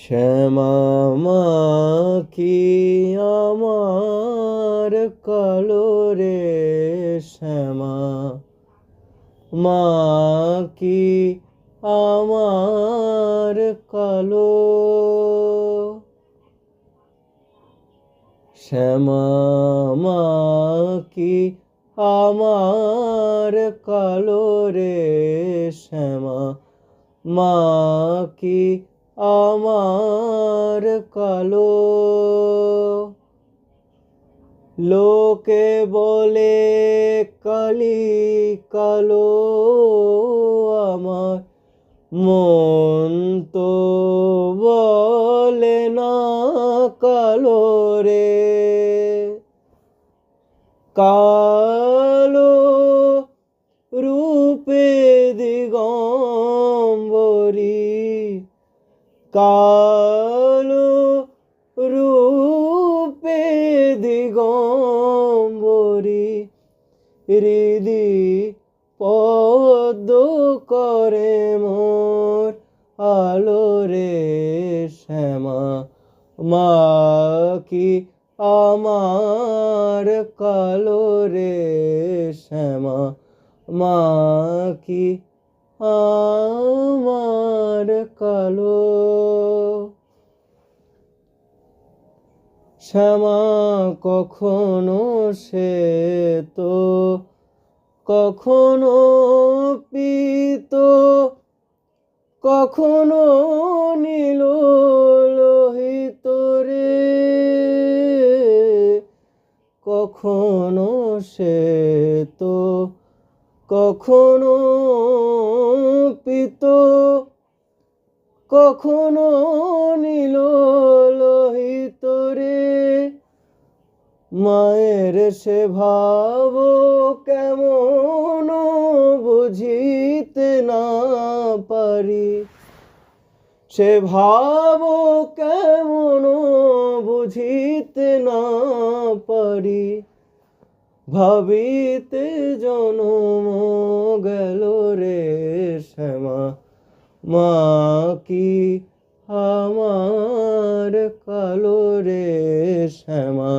শ্যামা মা কি আমার কালো রে, শ্যামা মা কি আমার কালো, শ্যামা মা কি আমার কালো রে, শ্যামা মা কি আমার কালো। লোকে বলে কালি কালো আমার, মন তো বলে না কালো রে। কালো রূপে দিগম্বরী, কালো রূপে দিগম্বরী, হৃদি পদ্ম করে মোর আলো রে, শ্যামা মা কি আমার কালো রে, শ্যামা মা কি আমার কালো। শ্যামা কখনো শ্বেত, কখনো পীত, কখনো নীল লোহিত রে, কখনো শ্বেত, কখনো পীত, কখনো নীল লোহিত রে। মায়ের সে ভাব কেমন বুঝিতে না পারি, সে ভাব কেমন বুঝিতে না পারি, ভাবিতে জনম গেল রে, শ্যামা মা কি আমার কালো রে, শ্যামা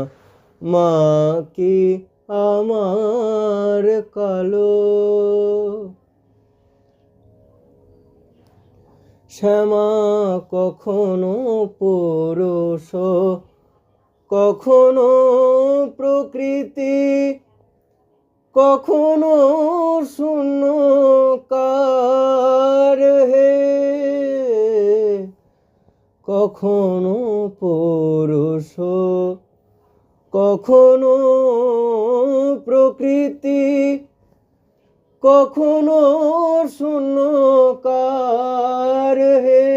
মা কি আমার কালো। শ্যামা কখনো পুরুষ, কখনো প্রকৃতি, কখনো শূন্যকার হে, কখনো পুরুষ, কখনো প্রকৃতি, কখনো শূন্যকার হে।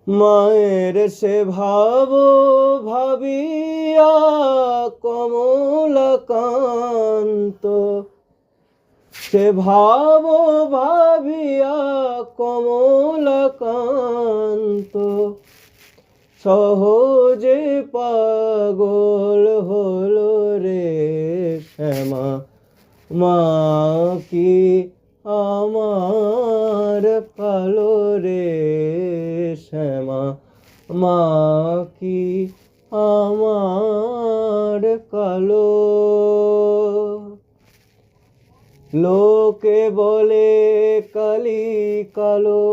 মায়ের সে ভাব ভাবিয়া কমলাকান্ত, সে ভাব ভাবিয়া কমলাকান্ত, সহজে পাগল হলো রে, শ্যামা মা কি আমার কালো রে, শ্যামা মা কি আমার কালো। লোকে বলে কালি কালো,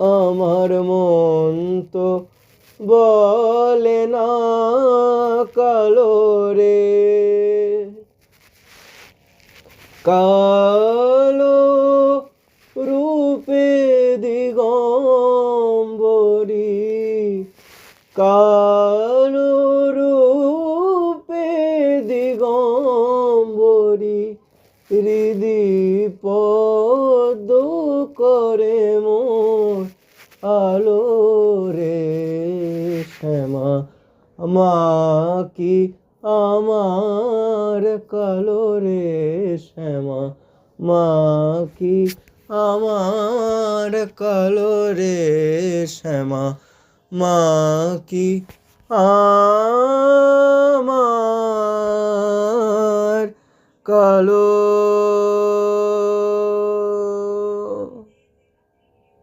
আমার মন তো বলে না কালো রে। কালো রূপে দিগম্বরী, কালো রূপে দিগম্বরী, হৃদি পদ্ম করে মোর আলো রে, শ্যামা মা কি আমার কালো রে, শ্যামা মা কি আমার কালো রে, শ্যামা মা কি আমার কালো।